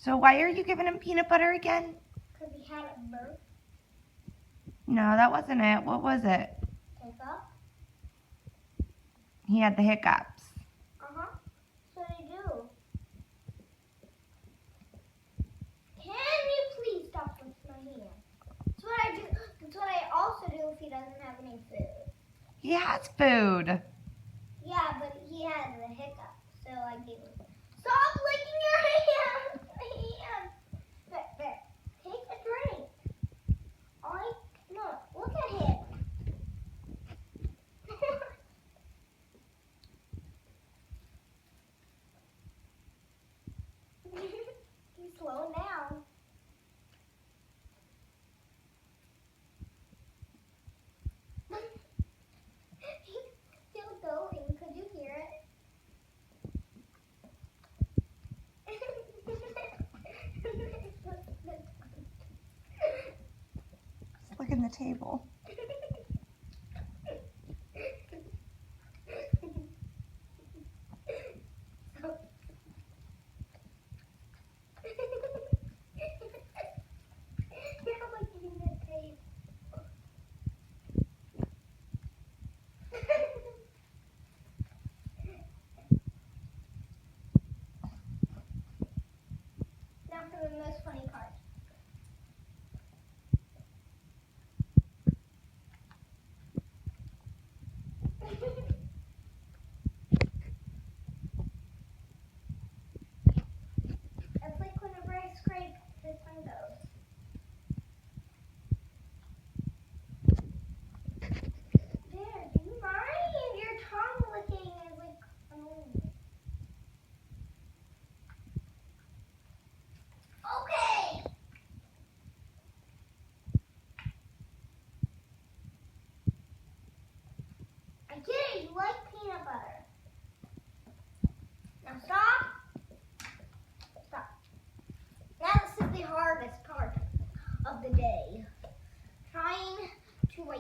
So why are you giving him peanut butter again? Because he had a burp. No, that wasn't it. What was it? Hiccup. He had the hiccups. So you do. Can you please stop with my hand? That's what I do. That's what I also do if he doesn't have any food. He has food. Yeah, but he had the hiccup, so I gave him. Stop licking your hand! There. Take a drink. No, look at him. He's slowing down. He's still going. Could you hear it? Just look in the table. Now for the most funny part. It's like whenever I scrape, this one goes. There, do you mind? Your tongue licking is like annoying. Okay. I get it. You like peanut butter. Now stop.